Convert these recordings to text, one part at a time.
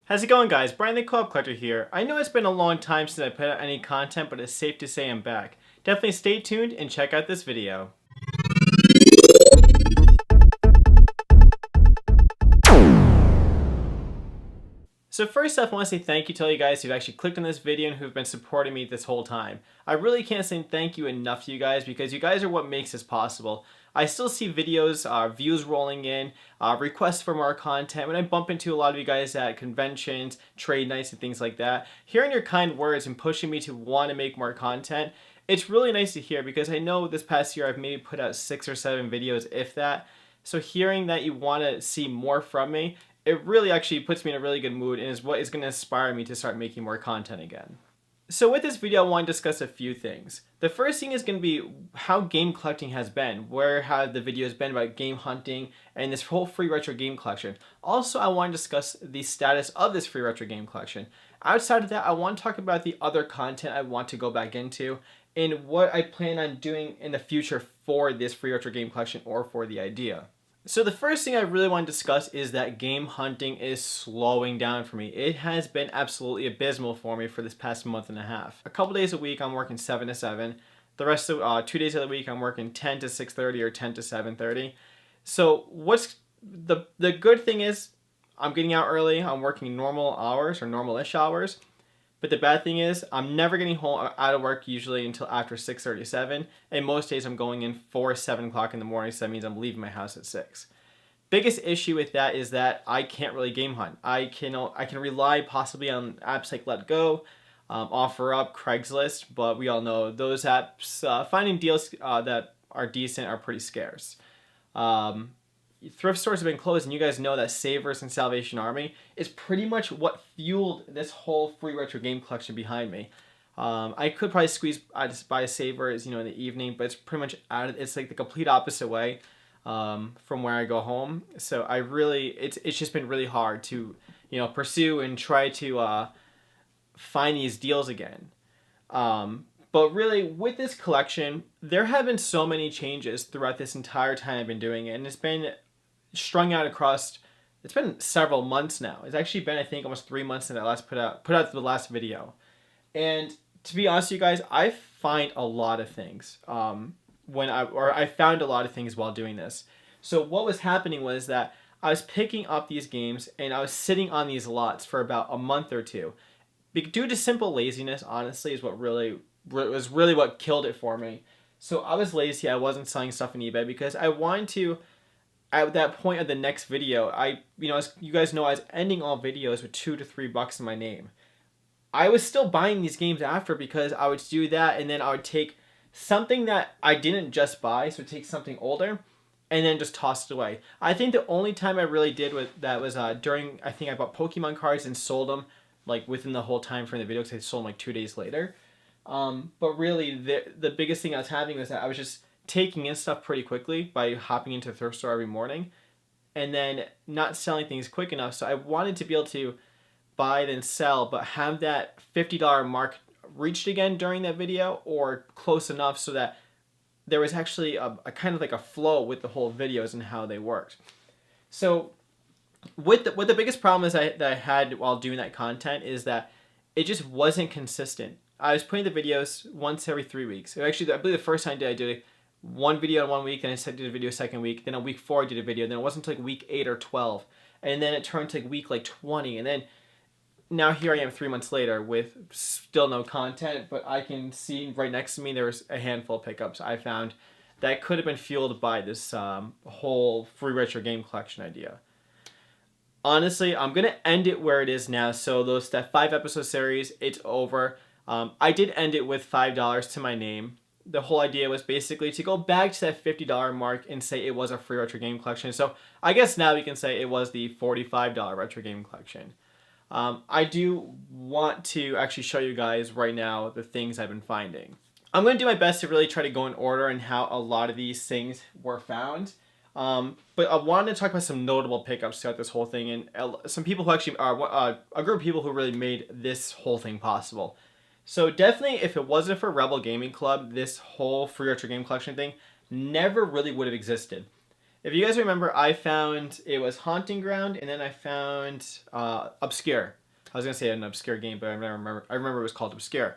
How's it going, guys? Brian the Co-op Collector here. I know it's been a long time since I put out any content, but it's safe to say I'm back. Definitely stay tuned and check out this video. So first off, I want to say thank you to all you guys who've actually clicked on this video and who've been supporting me this whole time. I really can't say thank you enough to you guys because you guys are what makes this possible. I still see videos, views rolling in, requests for more content. When I bump into a lot of you guys at conventions, trade nights, and things like that, hearing your kind words and pushing me to want to make more content, it's really nice to hear because I know this past year I've maybe put out 6 or 7 videos, if that. So hearing that you want to see more from me, it really actually puts me in a really good mood and is what is going to inspire me to start making more content again. So with this video, I want to discuss a few things. The first thing is going to be how game collecting has been, where have the videos been about game hunting and this whole free retro game collection. Also, I want to discuss the status of this free retro game collection. Outside of that, I want to talk about the other content I want to go back into and what I plan on doing in the future for this free retro game collection or for the idea. So the first thing I really want to discuss is that game hunting is slowing down for me. It has been absolutely abysmal for me for this past month and a half. A couple days a week I'm working 7 to 7. The rest of 2 days of the week I'm working 10 to 6:30 or 10 to 7:30. So what's the good thing is I'm getting out early. I'm working normal hours or normal-ish hours. But the bad thing is I'm never getting home out of work usually until after 6:37, and most days I'm going in 7 o'clock in the morning, so that means I'm leaving my house at 6. Biggest issue with that is that I can't really game hunt. I can rely possibly on apps like Let Go, OfferUp, Craigslist, but we all know those apps, finding deals that are decent are pretty scarce. Thrift stores have been closed, and you guys know that Savers and Salvation Army is pretty much what fueled this whole free retro game collection behind me. I could probably squeeze just buy Savers, in the evening, but it's pretty much it's like the complete opposite way from where I go home. So it's just been really hard to pursue and try to find these deals again. But really, with this collection, there have been so many changes throughout this entire time I've been doing it, and it's been strung out across, it's been several months now. It's actually been, I think, almost 3 months since I last put out the last video. And to be honest with you guys, I find a lot of things I found a lot of things while doing this. So what was happening was that I was picking up these games and I was sitting on these lots for about a month or two. Due to simple laziness, honestly, is what really was what killed it for me. So I was lazy. I wasn't selling stuff on eBay because I wanted to. At that point of the next video, as you guys know, I was ending all videos with $2 to $3 in my name. I was still buying these games after because I would do that, and then I would take something that I didn't just buy, so take something older, and then just toss it away. I think the only time I really did with that was during, I think I bought Pokemon cards and sold them like within the whole time frame of the video because I sold them like 2 days later. But really, the biggest thing I was having was that I was just taking in stuff pretty quickly by hopping into the thrift store every morning and then not selling things quick enough. So I wanted to be able to buy then sell, but have that $50 mark reached again during that video or close enough so that there was actually a kind of like a flow with the whole videos and how they worked. So what the biggest problem is that I had while doing that content is that it just wasn't consistent. I was putting the videos once every 3 weeks. Actually, I believe the first time I did it, one video in 1 week, then I did a video second week, then on week 4 I did a video, then it wasn't until like week 8 or 12, and then it turned to like week like 20, and then now here I am 3 months later with still no content, but I can see right next to me there's a handful of pickups I found that could have been fueled by this whole free retro game collection idea. Honestly, I'm going to end it where it is now, so that 5-episode series, it's over. I did end it with $5 to my name. The whole idea was basically to go back to that $50 mark and say it was a free retro game collection. So I guess now we can say it was the $45 retro game collection. I do want to actually show you guys right now the things I've been finding. I'm going to do my best to really try to go in order and how a lot of these things were found. But I wanted to talk about some notable pickups throughout this whole thing and some people who actually are a group of people who really made this whole thing possible. So definitely, if it wasn't for Rebel Gaming Club, this whole free retro game collection thing never really would have existed. If you guys remember, I found it was Haunting Ground, and then I found Obscure. I was gonna say an obscure game, but I remember it was called Obscure.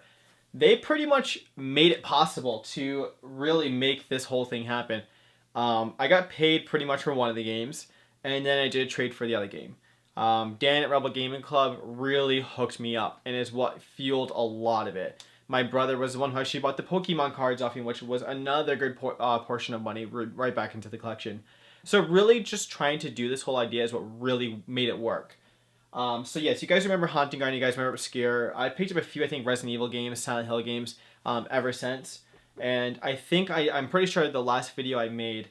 They pretty much made it possible to really make this whole thing happen. I got paid pretty much for one of the games, and then I did a trade for the other game. Dan at Rebel Gaming Club really hooked me up, and is what fueled a lot of it. My brother was the one who actually bought the Pokemon cards off me, which was another good portion of money right back into the collection. So really just trying to do this whole idea is what really made it work. So yes, you guys remember Haunting Ground, you guys remember Obscure. I picked up a few, I think, Resident Evil games, Silent Hill games, ever since. And I think I'm pretty sure the last video I made,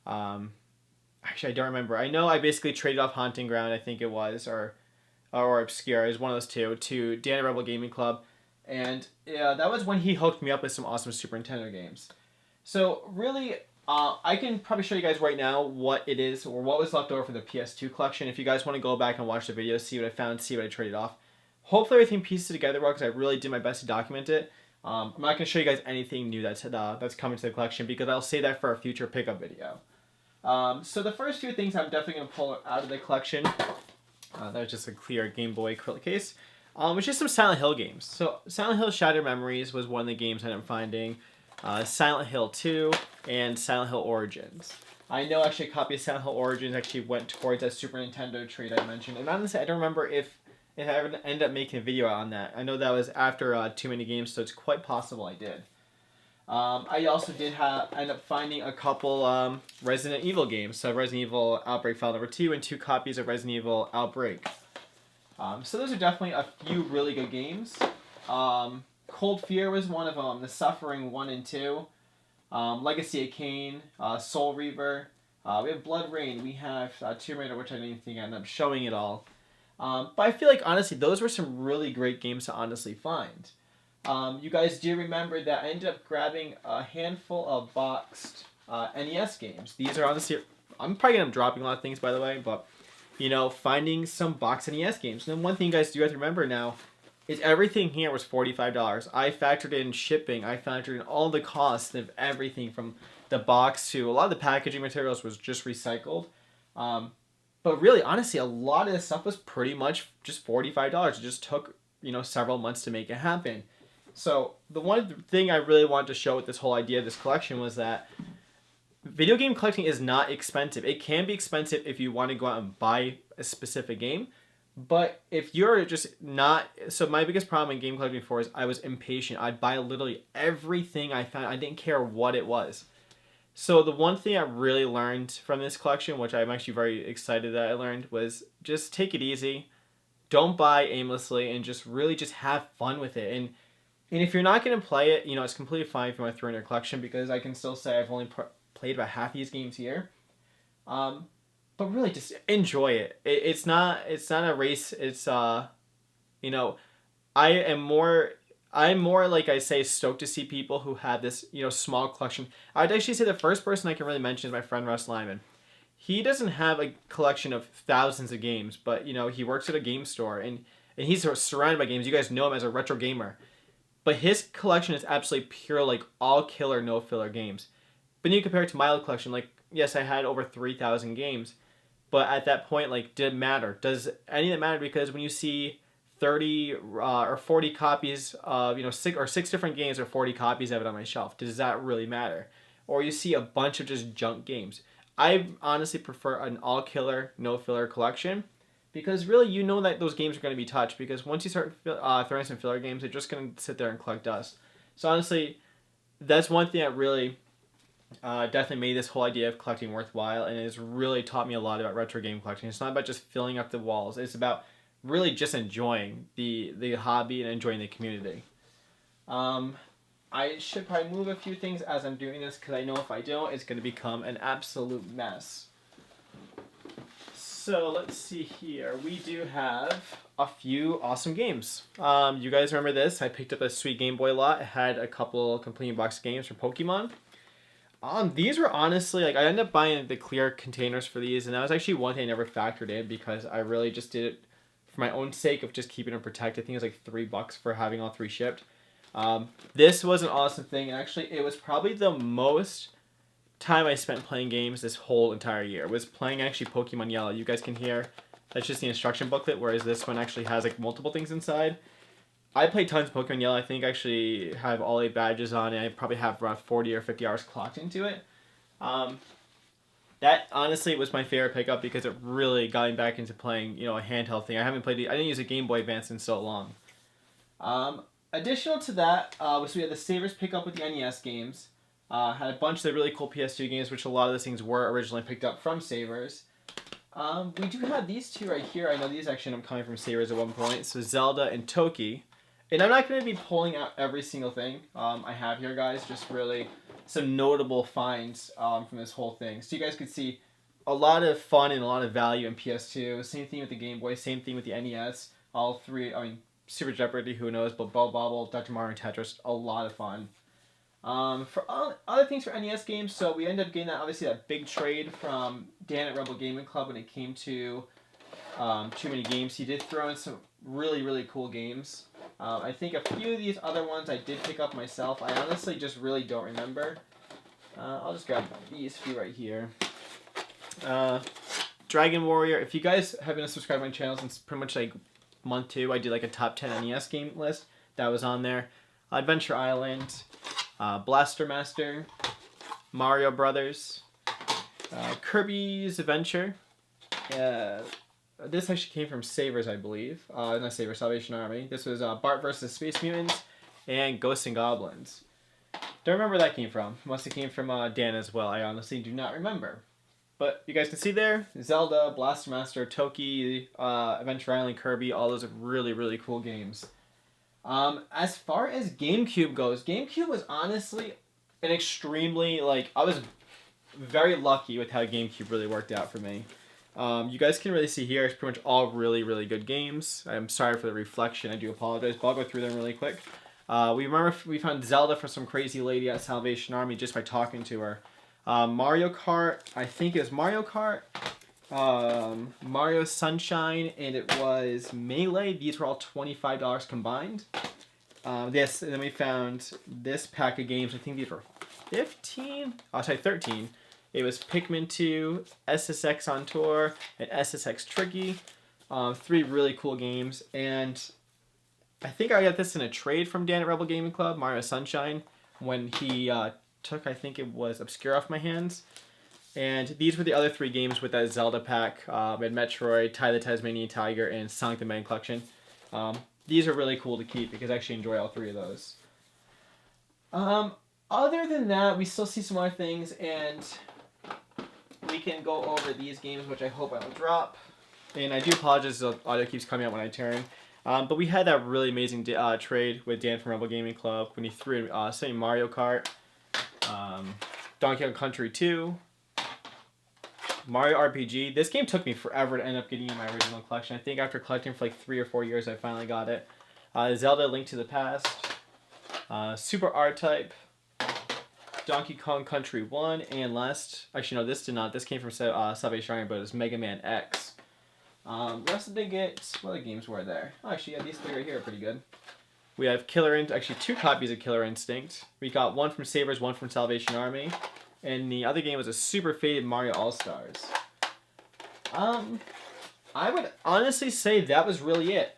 actually I don't remember. I know I basically traded off Haunting Ground, I think it was, or Obscure, it was one of those two, to Dan at Rebel Gaming Club. And yeah, that was when he hooked me up with some awesome Super Nintendo games. So really, I can probably show you guys right now what it is, or what was left over for the PS2 collection. If you guys want to go back and watch the video, see what I found, see what I traded off. Hopefully everything pieces together well, because I really did my best to document it. I'm not going to show you guys anything new that's coming to the collection, because I'll save that for a future pickup video. So the first few things I'm definitely going to pull out of the collection, that was just a clear Game Boy acrylic case, which is some Silent Hill games. So Silent Hill Shattered Memories was one of the games I ended up finding. Silent Hill 2 and Silent Hill Origins. I know actually a copy of Silent Hill Origins actually went towards that Super Nintendo trade I mentioned. And honestly, I don't remember if I ever ended up making a video on that. I know that was after Too Many Games, so it's quite possible I did. I also did end up finding a couple Resident Evil games. So Resident Evil Outbreak File Number 2 and 2 copies of Resident Evil Outbreak. So those are definitely a few really good games. Cold Fear was one of them. The Suffering 1 and 2. Legacy of Kain. Soul Reaver. We have Blood Rain. We have Tomb Raider, which I didn't think I ended up showing it all. But I feel like, honestly, those were some really great games to honestly find. You guys do remember that I ended up grabbing a handful of boxed NES games. These are honestly... I'm probably going to be dropping a lot of things, by the way, but, you know, finding some boxed NES games. And then one thing you guys do have to remember now is everything here was $45. I factored in shipping. I factored in all the costs of everything from the box to a lot of the packaging materials was just recycled. But really, honestly, a lot of this stuff was pretty much just $45. It just took, you know, several months to make it happen. So the one thing I really wanted to show with this whole idea of this collection was that video game collecting is not expensive. It can be expensive if you want to go out and buy a specific game. But if you're just not... So my biggest problem in game collecting before is I was impatient. I'd buy literally everything I found. I didn't care what it was. So the one thing I really learned from this collection, which I'm actually very excited that I learned, was just take it easy. Don't buy aimlessly, and just really just have fun with it. And if you're not going to play it, you know, it's completely fine if you want to throw in your collection, because I can still say I've only played about half these games here. But really, just enjoy it. It's not a race. It's you know, I'm more like I say stoked to see people who have this, you know, small collection. I'd actually say the first person I can really mention is my friend Russ Lyman. He doesn't have a collection of thousands of games, but you know, he works at a game store and he's surrounded by games. You guys know him as a retro gamer, but his collection is absolutely pure, like all killer, no filler games. But you compare it to my old collection, like yes, I had over 3,000 games. But at that point, like, did it matter? Does any of that matter? Because when you see 30 or 40 copies of, you know, six different games or 40 copies of it on my shelf, does that really matter? Or you see a bunch of just junk games. I honestly prefer an all-killer, no-filler collection, because really you know that those games are going to be touched, because once you start throwing some filler games, they're just going to sit there and collect dust. So honestly, that's one thing that really... definitely made this whole idea of collecting worthwhile, and it's really taught me a lot about retro game collecting. It's not about just filling up the walls. It's about really just enjoying the hobby and enjoying the community. I should probably move a few things as I'm doing this, because I know if I don't, it's going to become an absolute mess. So let's see here. We do have a few awesome games. You guys remember this? I picked up a sweet Game Boy lot. It had a couple completing box games for Pokemon. These were honestly, like, I ended up buying the clear containers for these, and that was actually one thing I never factored in, because I really just did it for my own sake of just keeping them protected. I think it was like $3 for having all 3 shipped. This was an awesome thing, and actually it was probably the most time I spent playing games this whole entire year was playing actually Pokemon Yellow. You guys can hear that's just the instruction booklet, whereas this one actually has like multiple things inside. I played tons of Pokemon Yellow. I think I actually have all 8 badges on it. I probably have around 40 or 50 hours clocked into it. That honestly was my favorite pickup because it really got me back into playing, a handheld thing. I didn't use a Game Boy Advance in so long. Additional to that, we had the Savers pickup with the NES games. Had a bunch of the really cool PS2 games, which a lot of those things were originally picked up from Savers. We do have these two right here. I know these actually ended up coming from Savers at one point. So Zelda and Toki. And I'm not going to be pulling out every single thing I have here, guys. Just really some notable finds from this whole thing. So you guys could see a lot of fun and a lot of value in PS2. Same thing with the Game Boy. Same thing with the NES. All three, Super Jeopardy, who knows, but Bubble Bobble, Dr. Mario, and Tetris, a lot of fun. For other things for NES games, so we ended up getting that big trade from Dan at Rebel Gaming Club when it came to Too Many Games. He did throw in some really, really cool games. I think a few of these other ones I did pick up myself. I honestly just really don't remember. I'll just grab these few right here. Dragon Warrior. If you guys have been subscribed to my channel since pretty much like month 2, I did like a top 10 NES game list. That was on there. Adventure Island. Blaster Master. Mario Brothers. Kirby's Adventure. This actually came from Savers, I believe. Not Savers, Salvation Army. This was Bart vs. Space Mutants and Ghosts and Goblins. Don't remember where that came from. Must have came from Dan as well. I honestly do not remember. But you guys can see there, Zelda, Blaster Master, Toki, Adventure Island, Kirby, all those are really, really cool games. As far as GameCube goes, GameCube was honestly an extremely, I was very lucky with how GameCube really worked out for me. You guys can really see here, it's pretty much all really, really good games. I'm sorry for the reflection, I do apologize, but I'll go through them really quick. We found Zelda for some crazy lady at Salvation Army just by talking to her. Mario Kart, I think it was Mario Kart, Mario Sunshine, and it was Melee. These were all $25 combined. Yes, and then we found this pack of games. I think these were 13. It was Pikmin 2, SSX on Tour, and SSX Tricky. 3 really cool games. And I think I got this in a trade from Dan at Rebel Gaming Club, Mario Sunshine, when he took, I think it was Obscure off my hands. And these were the other 3 games with that Zelda pack. We had Metroid, Ty the Tasmanian Tiger, and Sonic the Hedgehog Collection. These are really cool to keep because I actually enjoy all 3 of those. Other than that, we still see some other things, and we can go over these games, which I hope I don't drop. And I do apologize, the audio keeps coming out when I turn. But we had that really amazing trade with Dan from Rebel Gaming Club when he threw in Mario Kart, Donkey Kong Country 2, Mario RPG. This game took me forever to end up getting in my original collection. I think after collecting for like 3 or 4 years, I finally got it. Zelda: Link to the Past, Super R-Type, Donkey Kong Country 1, and last... Actually, no, this did not. This came from Salvation Army, but it was Mega Man X. Rest did get... What other games were there? Oh, actually, yeah, these 3 right here are pretty good. We have actually 2 copies of Killer Instinct. We got 1 from Savers, 1 from Salvation Army. And the other game was a super faded Mario All-Stars. I would honestly say that was really it.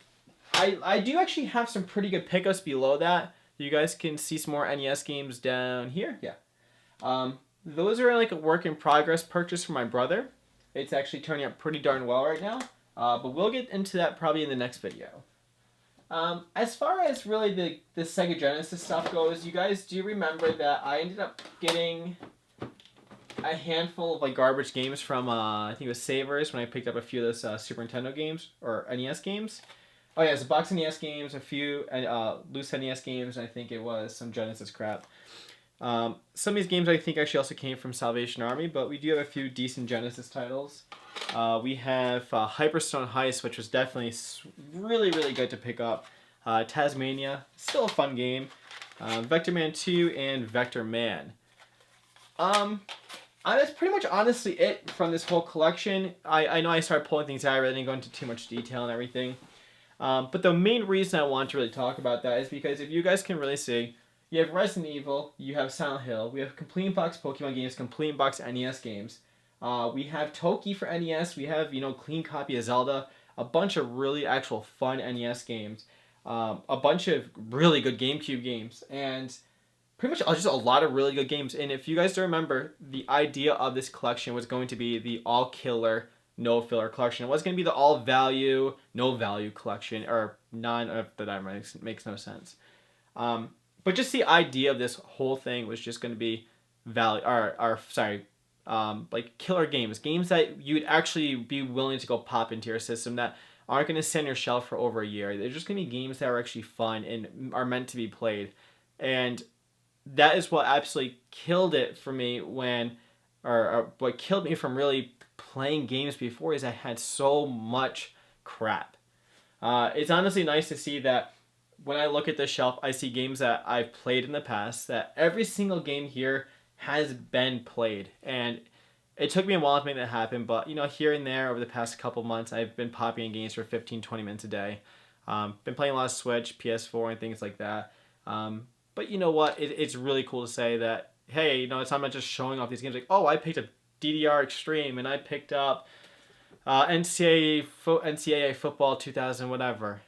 I do actually have some pretty good pickups below that. You guys can see some more NES games down here. Yeah. Those are like a work in progress purchase from my brother. It's actually turning out pretty darn well right now. But we'll get into that probably in the next video. As far as really the Sega Genesis stuff goes, you guys do remember that I ended up getting a handful of like garbage games from I think it was Savers when I picked up a few of those Super Nintendo games or NES games. Oh yeah, it's a box of NES games, a few loose NES games, and I think it was some Genesis crap. Some of these games I think actually also came from Salvation Army, but we do have a few decent Genesis titles. We have Hyperstone Heist, which was definitely really, really good to pick up. Tasmania, still a fun game. Vector Man 2 and Vector Man. That's pretty much honestly it from this whole collection. I know I started pulling things out, I really didn't go into too much detail and everything. But the main reason I want to really talk about that is because if you guys can really see, You have Resident Evil, you have Silent Hill, we have Complete Box Pokemon games, Complete Box NES games. We have Toki for NES, we have, clean copy of Zelda, a bunch of really actual fun NES games, a bunch of really good GameCube games, and pretty much just a lot of really good games. And if you guys don't remember, the idea of this collection was going to be the all killer, no filler collection. It was going to be the all value, no value collection, or none of that makes no sense. But just the idea of this whole thing was just going to be value, or sorry, like killer games that you'd actually be willing to go pop into your system that aren't going to sit on your shelf for over a year. They're just going to be games that are actually fun and are meant to be played. And that is what absolutely killed it for me or what killed me from really playing games before is I had so much crap. It's honestly nice to see that when I look at the shelf, I see games that I've played in the past, that every single game here has been played. And it took me a while to make that happen, but here and there over the past couple months, I've been popping in games for 15-20 minutes a day. Been playing a lot of Switch, PS4, and things like that. But you know what? It's really cool to say that, hey, it's not just showing off these games. Like, oh, I picked up DDR Extreme, and I picked up NCAA Football 2000, whatever.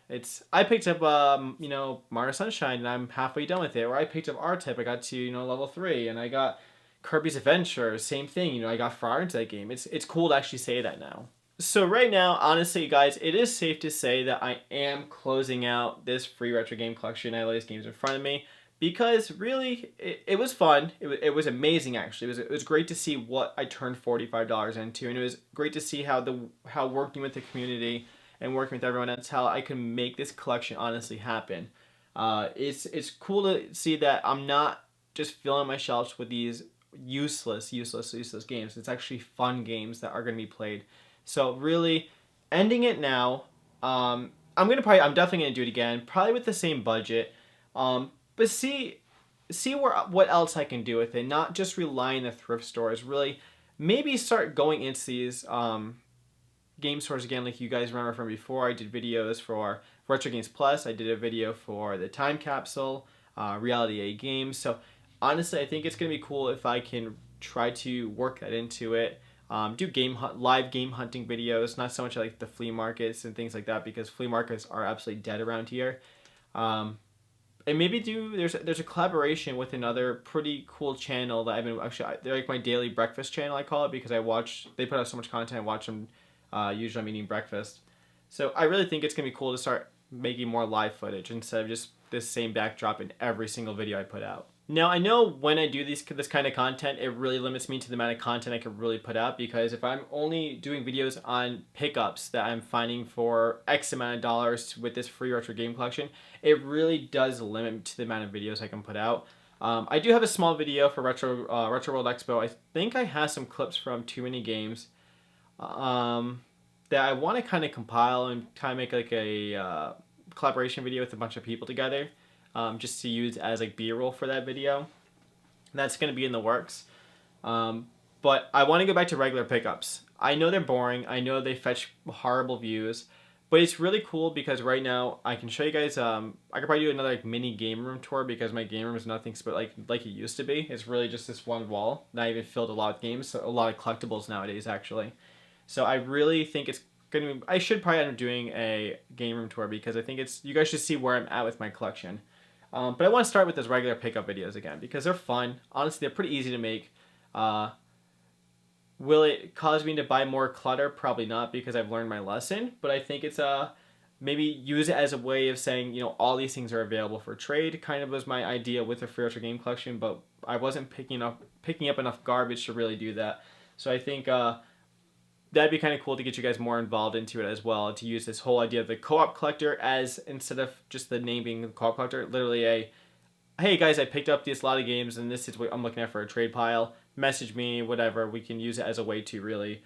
I picked up, Mario Sunshine, and I'm halfway done with it. Or I picked up R-Type, I got to, level 3, and I got Kirby's Adventure, same thing. I got far into that game. It's cool to actually say that now. So right now, honestly, guys, it is safe to say that I am closing out this free retro game collection. I have all these games in front of me. Because really, it was fun. It was amazing, actually. It was great to see what I turned $45 into, and it was great to see how working with the community and working with everyone else, how I can make this collection honestly happen. It's cool to see that I'm not just filling my shelves with these useless games. It's actually fun games that are going to be played. So really, ending it now. I'm definitely gonna do it again, probably with the same budget. But see what else I can do with it. Not just rely on the thrift stores. Really, maybe start going into these game stores again. Like you guys remember from before, I did videos for Retro Games Plus. I did a video for the Time Capsule, Reality A Games. So honestly, I think it's gonna be cool if I can try to work that into it. Do live game hunting videos. Not so much like the flea markets and things like that, because flea markets are absolutely dead around here. And maybe there's a collaboration with another pretty cool channel that I've been they're like my daily breakfast channel, I call it, because they put out so much content. I watch them usually I'm eating breakfast. So I really think it's gonna be cool to start making more live footage instead of just this same backdrop in every single video I put out. Now I know when I do this kind of content, it really limits me to the amount of content I can really put out, because if I'm only doing videos on pickups that I'm finding for X amount of dollars with this free retro game collection, it really does limit me to the amount of videos I can put out. I do have a small video for Retro World Expo. I think I have some clips from Too Many Games that I want to kind of compile and kind of make like a collaboration video with a bunch of people together. Just to use as like B-roll for that video. That's going to be in the works. But I want to go back to regular pickups. I know they're boring. I know they fetch horrible views. But it's really cool because right now I can show you guys. I could probably do another like mini game room tour, because my game room is nothing but like it used to be. It's really just this one wall. Not even filled a lot of games. So a lot of collectibles nowadays, actually. So I really think it's gonna be. I should probably end up doing a game room tour, because I think you guys should see where I'm at with my collection. But I want to start with those regular pickup videos again, because they're fun. Honestly, they're pretty easy to make. Will it cause me to buy more clutter? Probably not, because I've learned my lesson. But I think it's maybe use it as a way of saying, all these things are available for trade. Kind of was my idea with the free retro game collection, but I wasn't picking up enough garbage to really do that. So I think that'd be kind of cool to get you guys more involved into it as well, to use this whole idea of the co-op collector as, instead of just the name being the co-op collector, literally hey guys, I picked up a lot of games and this is what I'm looking at for a trade pile. Message me, whatever. We can use it as a way to really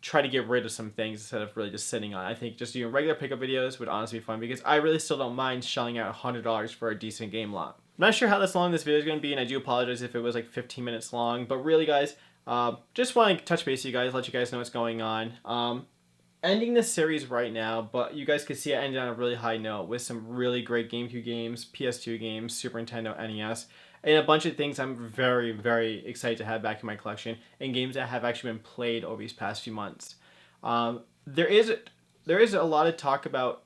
try to get rid of some things instead of really just sitting on it. I think just doing regular pickup videos would honestly be fun, because I really still don't mind shelling out $100 for a decent game lot. I'm not sure how long this video is going to be, and I do apologize if it was like 15 minutes long, but really guys, just want to touch base with you guys, let you guys know what's going on. ending this series right now, but you guys could see I ended on a really high note with some really great GameCube games, PS2 games, Super Nintendo, NES, and a bunch of things I'm very, very excited to have back in my collection, and games that have actually been played over these past few months. There is a lot of talk about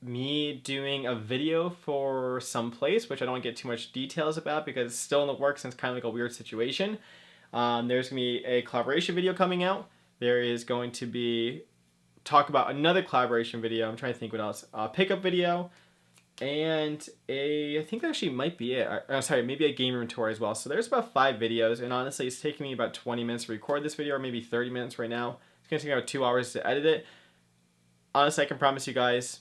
me doing a video for some place, which I don't get too much details about because it's still in the works and it's kind of like a weird situation. There's going to be a collaboration video coming out. There is going to be talk about another collaboration video. I'm trying to think what else. A pickup video, and I think that actually might be it. Sorry, maybe a game room tour as well. So there's about 5 videos, and honestly, it's taking me about 20 minutes to record this video, or maybe 30 minutes right now. It's going to take me about 2 hours to edit it. Honestly, I can promise you guys,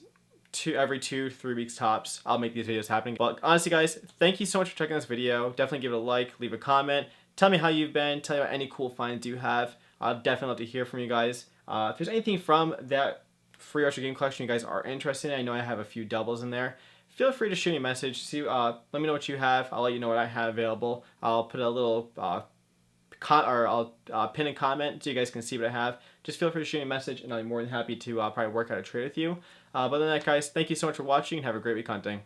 every 2-3 weeks tops, I'll make these videos happening. But honestly, guys, thank you so much for checking this video. Definitely give it a like, leave a comment, tell me how you've been, tell me about any cool finds you have. I'd definitely love to hear from you guys. If there's anything from that free retro game collection you guys are interested in, I know I have a few doubles in there. Feel free to shoot me a message. Let me know what you have. I'll let you know what I have available. I'll put a little I'll pin a comment so you guys can see what I have. Just feel free to shoot me a message, and I'll be more than happy to probably work out a trade with you. But other than that, guys, thank you so much for watching, and have a great week hunting.